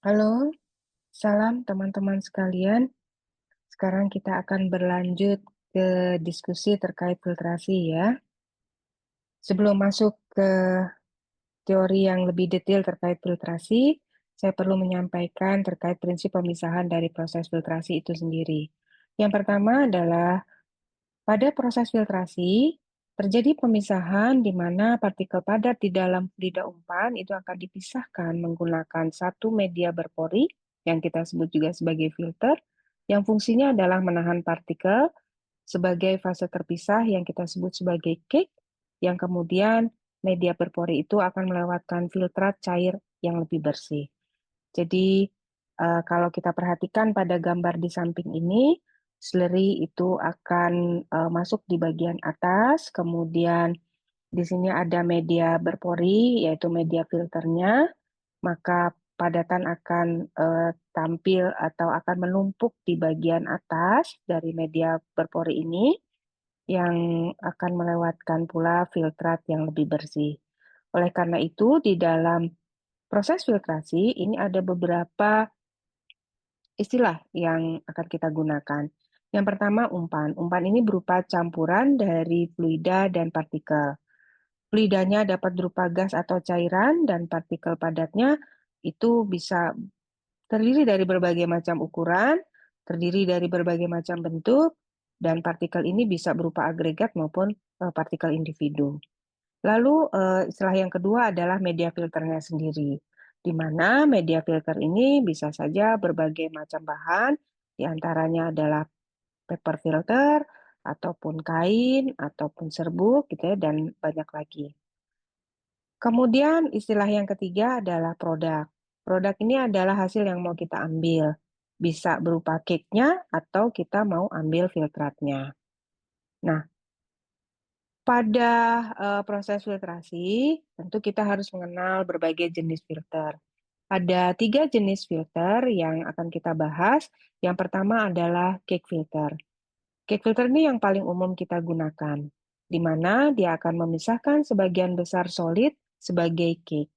Halo, salam teman-teman sekalian. Sekarang kita akan berlanjut ke diskusi terkait filtrasi ya. Sebelum masuk ke teori yang lebih detail terkait filtrasi, saya perlu menyampaikan terkait prinsip pemisahan dari proses filtrasi itu sendiri. Yang pertama adalah pada proses filtrasi terjadi pemisahan di mana partikel padat di dalam fluida umpan itu akan dipisahkan menggunakan satu media berpori yang kita sebut juga sebagai filter, yang fungsinya adalah menahan partikel sebagai fase terpisah yang kita sebut sebagai cake, yang kemudian media berpori itu akan melewatkan filtrat cair yang lebih bersih. Jadi kalau kita perhatikan pada gambar di samping ini, slurry itu akan masuk di bagian atas, kemudian di sini ada media berpori, yaitu media filternya, maka padatan akan tampil atau akan menumpuk di bagian atas dari media berpori ini, yang akan melewatkan pula filtrat yang lebih bersih. Oleh karena itu, di dalam proses filtrasi ini ada beberapa istilah yang akan kita gunakan. Yang pertama, umpan. Umpan ini berupa campuran dari fluida dan partikel. Fluidanya dapat berupa gas atau cairan, dan partikel padatnya itu bisa terdiri dari berbagai macam ukuran, terdiri dari berbagai macam bentuk, dan partikel ini bisa berupa agregat maupun partikel individu. Lalu istilah yang kedua adalah media filternya sendiri, di mana media filter ini bisa saja berbagai macam bahan, di antaranya adalah paper filter, ataupun kain, ataupun serbuk, gitu ya, dan banyak lagi. Kemudian istilah yang ketiga adalah produk. Produk ini adalah hasil yang mau kita ambil. Bisa berupa cake-nya atau kita mau ambil filtratnya. Nah, pada proses filtrasi, tentu kita harus mengenal berbagai jenis filter. Ada 3 jenis filter yang akan kita bahas. Yang pertama adalah cake filter. Cake filter ini yang paling umum kita gunakan, di mana dia akan memisahkan sebagian besar solid sebagai cake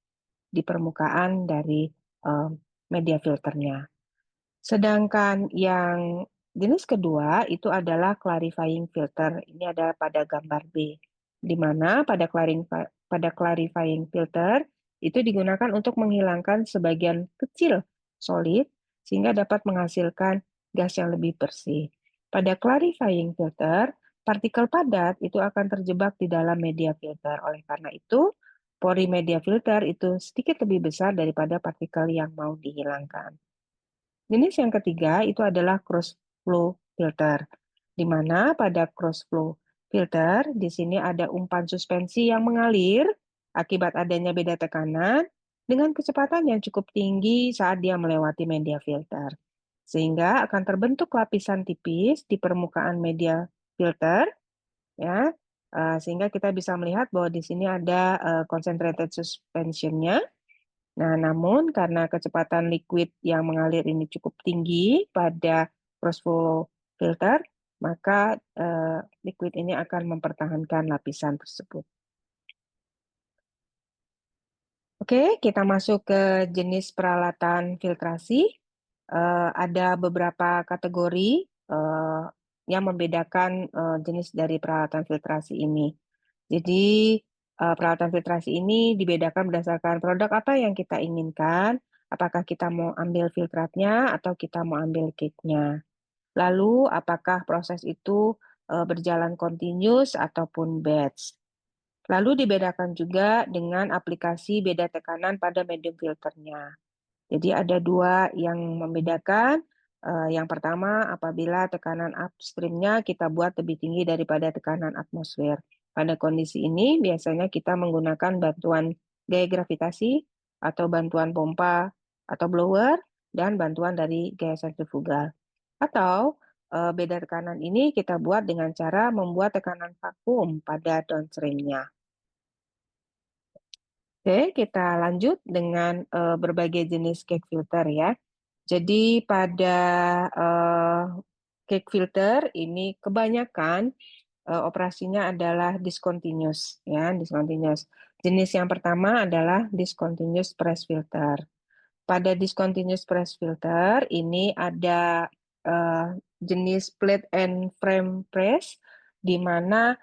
di permukaan dari media filternya. Sedangkan yang jenis kedua itu adalah clarifying filter. Ini ada pada gambar B, di mana pada clarifying filter itu digunakan untuk menghilangkan sebagian kecil solid sehingga dapat menghasilkan gas yang lebih bersih. Pada clarifying filter, partikel padat itu akan terjebak di dalam media filter. Oleh karena itu, pori media filter itu sedikit lebih besar daripada partikel yang mau dihilangkan. Jenis yang ketiga itu adalah cross flow filter, di mana pada cross flow filter di sini ada umpan suspensi yang mengalir akibat adanya beda tekanan dengan kecepatan yang cukup tinggi saat dia melewati media filter. Sehingga akan terbentuk lapisan tipis di permukaan media filter, ya, sehingga kita bisa melihat bahwa di sini ada concentrated suspensionnya. Nah, namun karena kecepatan liquid yang mengalir ini cukup tinggi pada cross flow filter, maka liquid ini akan mempertahankan lapisan tersebut. Oke, kita masuk ke jenis peralatan filtrasi. Ada beberapa kategori yang membedakan jenis dari peralatan filtrasi ini. Jadi, peralatan filtrasi ini dibedakan berdasarkan produk apa yang kita inginkan, apakah kita mau ambil filtratnya atau kita mau ambil cake-nya. Lalu, apakah proses itu berjalan continuous ataupun batch. Lalu dibedakan juga dengan aplikasi beda tekanan pada medium filternya. Jadi ada 2 yang membedakan. Yang pertama, apabila tekanan upstream-nya kita buat lebih tinggi daripada tekanan atmosfer. Pada kondisi ini, biasanya kita menggunakan bantuan gaya gravitasi atau bantuan pompa atau blower dan bantuan dari gaya sentrifugal. Atau beda tekanan ini kita buat dengan cara membuat tekanan vakum pada downstream-nya. Oke, kita lanjut dengan berbagai jenis cake filter ya. Jadi pada cake filter ini kebanyakan operasinya adalah discontinuous ya, discontinuous. Jenis yang pertama adalah discontinuous press filter. Pada discontinuous press filter ini ada jenis plate and frame press, di mana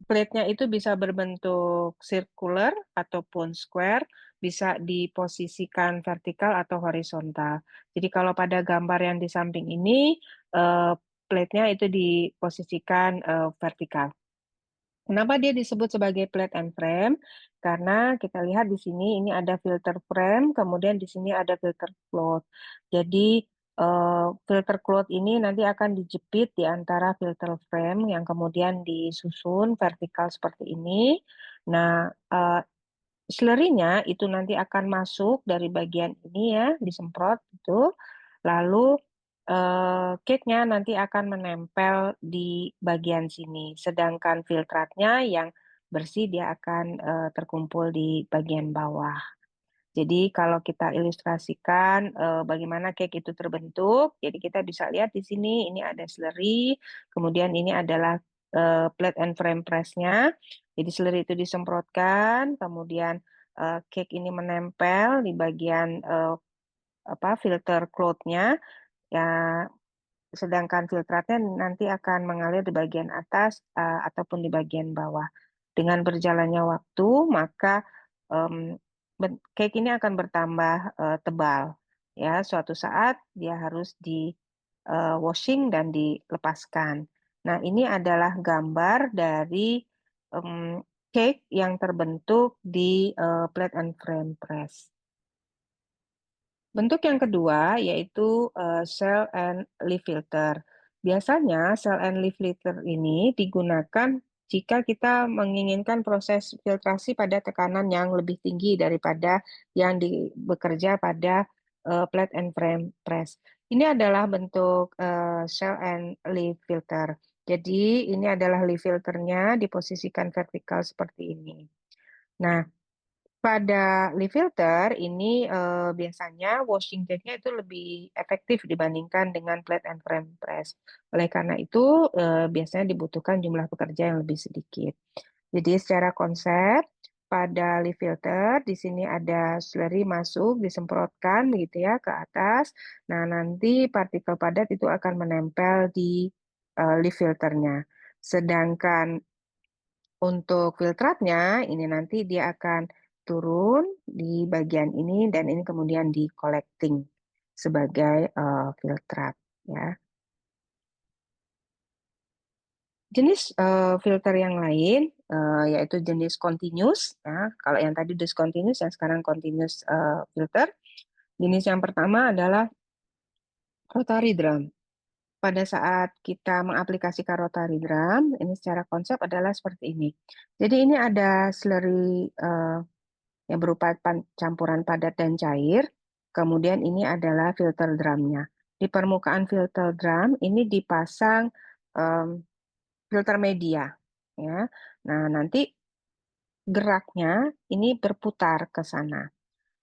plate-nya itu bisa berbentuk circular ataupun square, bisa diposisikan vertikal atau horizontal. Jadi kalau pada gambar yang di samping ini, plate-nya itu diposisikan vertikal. Kenapa dia disebut sebagai plate and frame? Karena kita lihat di sini ini ada filter frame, kemudian di sini ada filter cloth. Jadi filter cloth ini nanti akan dijepit di antara filter frame yang kemudian disusun vertikal seperti ini. Nah, slurry-nya itu nanti akan masuk dari bagian ini ya, disemprot itu. Lalu cake-nya nanti akan menempel di bagian sini. Sedangkan filtratnya yang bersih dia akan terkumpul di bagian bawah. Jadi kalau kita ilustrasikan bagaimana cake itu terbentuk, jadi kita bisa lihat di sini ini ada slurry, kemudian ini adalah plate and frame press-nya. Jadi slurry itu disemprotkan, kemudian cake ini menempel di bagian filter cloth-nya. Ya, sedangkan filtratnya nanti akan mengalir di bagian atas ataupun di bagian bawah. Dengan berjalannya waktu, maka cake ini akan bertambah tebal. Ya, suatu saat dia harus di washing dan dilepaskan. Nah, ini adalah gambar dari cake yang terbentuk di plate and frame press. Bentuk yang kedua yaitu cell and leaf filter. Biasanya cell and leaf filter ini digunakan jika kita menginginkan proses filtrasi pada tekanan yang lebih tinggi daripada yang bekerja pada plate and frame press. Ini adalah bentuk cell and leaf filter. Jadi ini adalah leaf filternya diposisikan vertikal seperti ini. Nah, pada leaf filter ini biasanya washing cake-nya itu lebih efektif dibandingkan dengan plate and frame press. Oleh karena itu biasanya dibutuhkan jumlah pekerja yang lebih sedikit. Jadi secara konsep pada leaf filter di sini ada slurry masuk disemprotkan begitu ya ke atas. Nah, nanti partikel padat itu akan menempel di leaf filternya. Sedangkan untuk filtratnya, ini nanti dia akan turun di bagian ini dan ini kemudian di collecting sebagai filtrat. Ya. Jenis filter yang lain yaitu jenis continuous. Ya. Kalau yang tadi discontinuous, yang sekarang continuous filter. Jenis yang pertama adalah rotary drum. Pada saat kita mengaplikasikan rotary drum, ini secara konsep adalah seperti ini. Jadi ini ada slurry yang berupa campuran padat dan cair. Kemudian ini adalah filter drumnya. Di permukaan filter drum ini dipasang filter media. Ya. Nah, nanti geraknya ini berputar ke sana.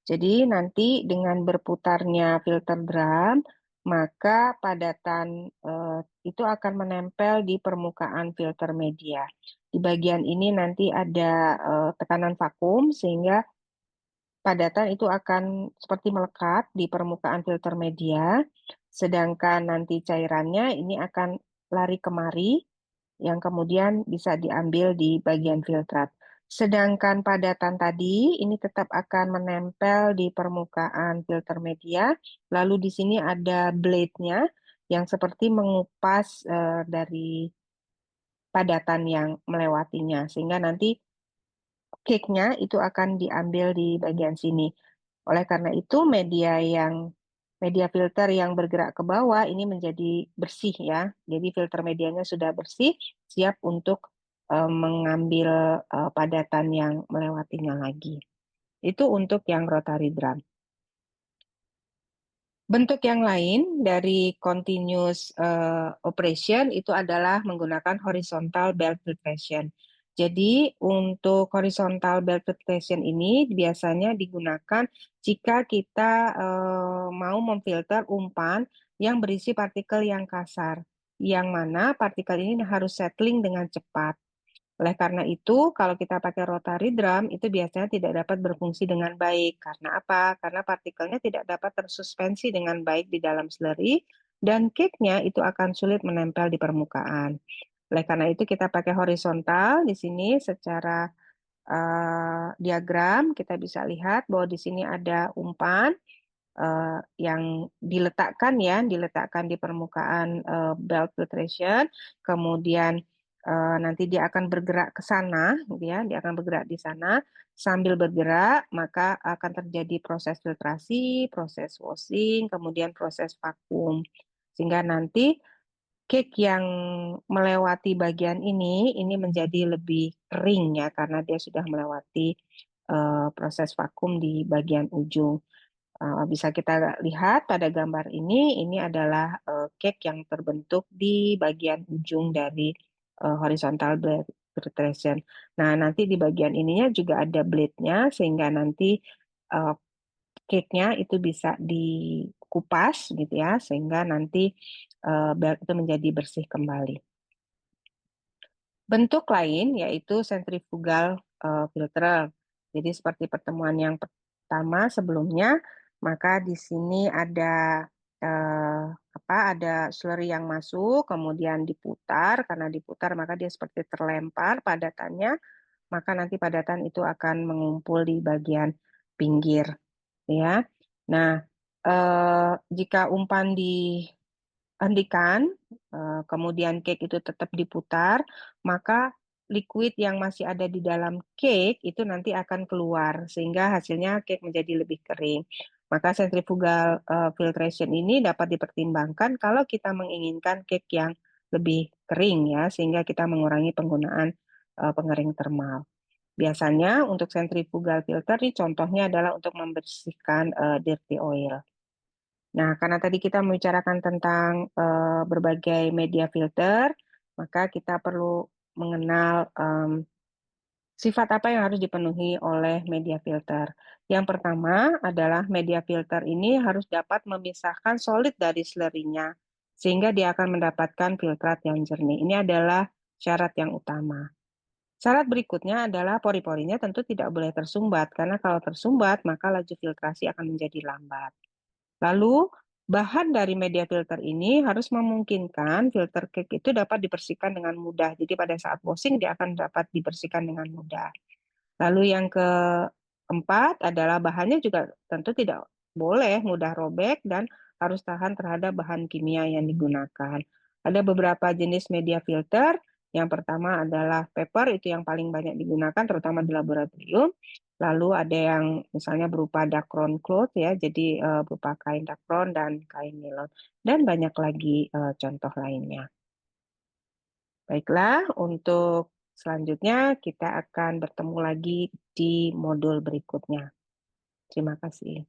Jadi nanti dengan berputarnya filter drum, maka padatan itu akan menempel di permukaan filter media. Di bagian ini nanti ada tekanan vakum sehingga padatan itu akan seperti melekat di permukaan filter media, sedangkan nanti cairannya ini akan lari kemari, yang kemudian bisa diambil di bagian filtrat. Sedangkan padatan tadi ini tetap akan menempel di permukaan filter media, lalu di sini ada blade-nya yang seperti mengupas dari padatan yang melewatinya, sehingga nanti cake-nya itu akan diambil di bagian sini. Oleh karena itu, media filter yang bergerak ke bawah ini menjadi bersih ya. Jadi filter medianya sudah bersih, siap untuk mengambil padatan yang melewatinya lagi. Itu untuk yang rotary drum. Bentuk yang lain dari continuous operation itu adalah menggunakan horizontal belt filtration. Jadi untuk horizontal belt filtration ini biasanya digunakan jika kita mau memfilter umpan yang berisi partikel yang kasar, yang mana partikel ini harus settling dengan cepat. Oleh karena itu, kalau kita pakai rotary drum, itu biasanya tidak dapat berfungsi dengan baik. Karena apa? Karena partikelnya tidak dapat tersuspensi dengan baik di dalam slurry, dan cake-nya itu akan sulit menempel di permukaan. Oleh karena itu, kita pakai horizontal di sini secara diagram. Kita bisa lihat bahwa di sini ada umpan yang diletakkan di permukaan belt filtration, kemudian nanti dia akan bergerak ke sana, gitu ya, dia akan bergerak di sana. Sambil bergerak, maka akan terjadi proses filtrasi, proses washing, kemudian proses vakum. Sehingga nanti cake yang melewati bagian ini menjadi lebih kering ya, karena dia sudah melewati proses vakum di bagian ujung. Bisa kita lihat pada gambar ini adalah cake yang terbentuk di bagian ujung dari horizontal blade filtration. Nah, nanti di bagian ininya juga ada blade-nya, sehingga nanti uh, cake-nya itu bisa dikupas gitu ya, sehingga nanti belt itu menjadi bersih kembali. Bentuk lain yaitu centrifugal filter. Jadi seperti pertemuan yang pertama sebelumnya, maka di sini ada ada slurry yang masuk, kemudian diputar. Karena diputar maka dia seperti terlempar padatannya, maka nanti padatan itu akan mengumpul di bagian pinggir, ya. Nah, jika umpan dihentikan, kemudian cake itu tetap diputar, maka liquid yang masih ada di dalam cake itu nanti akan keluar, sehingga hasilnya cake menjadi lebih kering. Maka centrifugal filtration ini dapat dipertimbangkan kalau kita menginginkan cake yang lebih kering ya, sehingga kita mengurangi penggunaan pengering termal. Biasanya untuk centrifugal filter ini contohnya adalah untuk membersihkan dirty oil. Nah, karena tadi kita membicarakan tentang berbagai media filter, maka kita perlu mengenal sifat apa yang harus dipenuhi oleh media filter. Yang pertama adalah media filter ini harus dapat memisahkan solid dari slurry-nya, sehingga dia akan mendapatkan filtrat yang jernih. Ini adalah syarat yang utama. Syarat berikutnya adalah pori-porinya tentu tidak boleh tersumbat, karena kalau tersumbat maka laju filtrasi akan menjadi lambat. Lalu, bahan dari media filter ini harus memungkinkan filter cake itu dapat dibersihkan dengan mudah. Jadi pada saat washing dia akan dapat dibersihkan dengan mudah. Lalu yang keempat adalah bahannya juga tentu tidak boleh mudah robek dan harus tahan terhadap bahan kimia yang digunakan. Ada beberapa jenis media filter. Yang pertama adalah paper, itu yang paling banyak digunakan terutama di laboratorium. Lalu ada yang misalnya berupa dacron cloth ya, jadi berupa kain dacron dan kain nilon. Dan banyak lagi contoh lainnya. Baiklah, untuk selanjutnya kita akan bertemu lagi di modul berikutnya. Terima kasih.